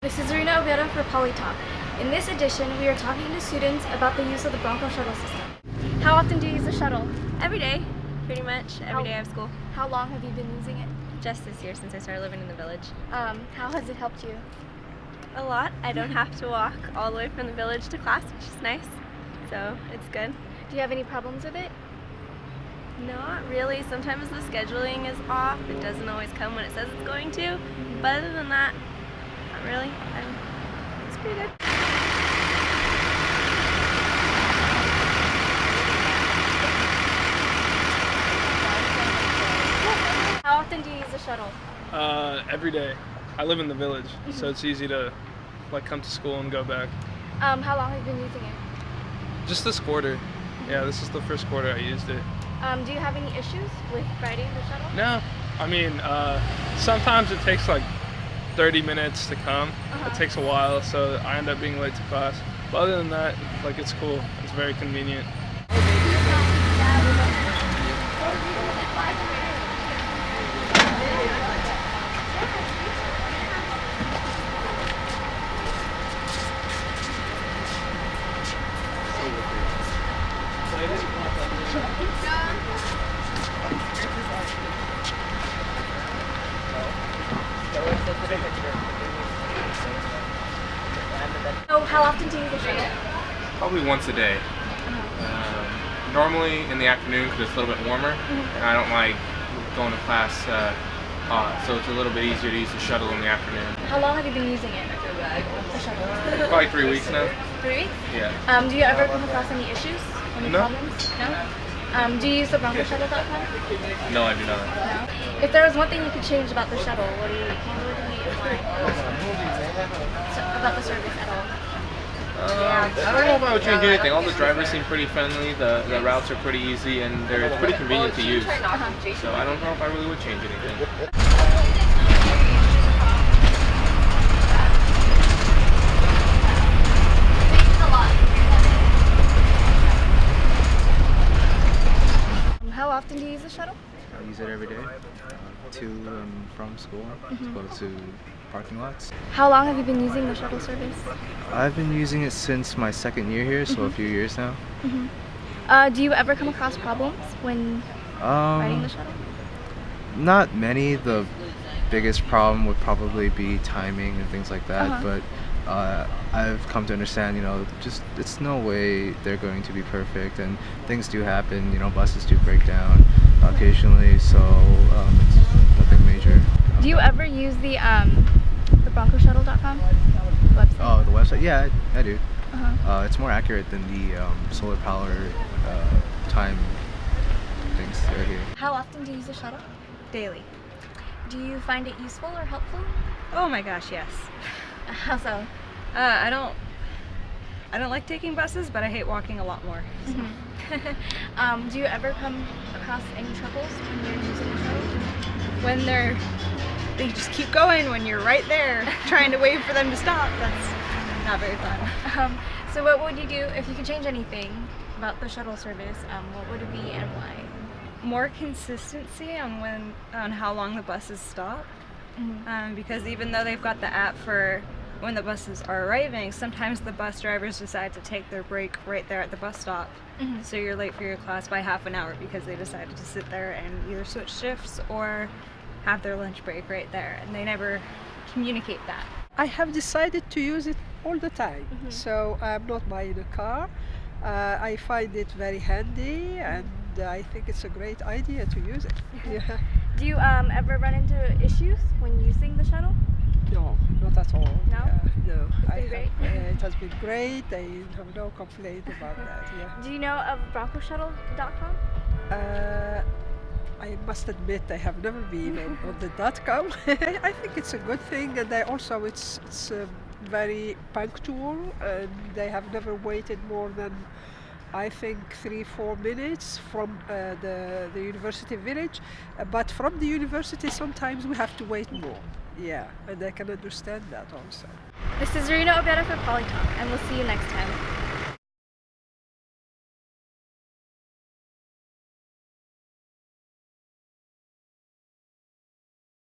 This is Czarina Obieta for Polytalk. In this edition, we are talking to students about the use of the Bronco Shuttle system. How often do you use the shuttle? Every day, pretty much. Every day I have school. How long have you been using it? Just this year since I started living in the village. How has it helped you? A lot. I don't have to walk all the way from the village to class, which is nice. So it's good. Do you have any problems with it? Not really. Sometimes the scheduling is off. It doesn't always come when it says it's going to. But other than that, not really. It's pretty good. How often do you use the shuttle? Every day. I live in the village, so it's easy to come to school and go back. How long have you been using it? Just this quarter. Yeah, this is the first quarter I used it. Do you have any issues with riding the shuttle? No, I mean, sometimes it takes like 30 minutes to come. It takes a while, so I end up being late to class. But other than that, it's cool. It's very convenient. So how often do you use the shuttle? Probably once a day. Normally in the afternoon because it's a little bit warmer, and I don't like going to class hot, so it's a little bit easier to use the shuttle in the afternoon. How long have you been using it? The shuttle? Probably 3 weeks now. 3 weeks? Yeah. Do you ever come across any issues? Any No. problems? No? Do you use the BroncoShuttle.com? No, I do not. No? If there was one thing you could change about the shuttle, what do you why? About the service at all? I don't know if I would change anything. All the drivers seem pretty friendly, the routes are pretty easy, and they're pretty convenient to use. So I don't know if I really would change anything. How often do you use the shuttle? I use it every day, to and from school, to go to parking lots. How long have you been using the shuttle service? I've been using it since my second year here, so a few years now. Do you ever come across problems when riding the shuttle? Not many. The biggest problem would probably be timing and things like that, but I've come to understand, just it's no way they're going to be perfect, and things do happen, buses do break down occasionally, so it's nothing major. Do you ever use the BroncoShuttle.com website? Oh, the website? Yeah, I do. It's more accurate than the solar power time things right here. How often do you use the shuttle? Daily. Do you find it useful or helpful? Oh my gosh, yes. How so? I don't like taking buses, but I hate walking a lot more. So. Do you ever come across any troubles when you're using the shuttle? When they just keep going when you're right there trying to wait for them to stop. That's not very fun. So what would you do if you could change anything about the shuttle service? What would it be and why? More consistency on how long the buses stop. Because even though they've got the app for when the buses are arriving, sometimes the bus drivers decide to take their break right there at the bus stop. So you're late for your class by half an hour because they decided to sit there and either switch shifts or have their lunch break right there, and they never communicate that. I have decided to use it all the time, so I'm not buying a car. I find it very handy, and I think it's a great idea to use it. Yeah. Do you ever run into issues when using the shuttle? No, not at all. No? No. Great. It has been great. I have no complaint about that. Yeah. Do you know of BroncoShuttle.com? I must admit I have never been on the .com. I think it's a good thing, and it's very punctual, and they have never waited more than I think 3-4 minutes from the university village, but from the university sometimes we have to wait more. Yeah, and I can understand that also. This is Czarina Obieta for Polytalk, and we'll see you next time.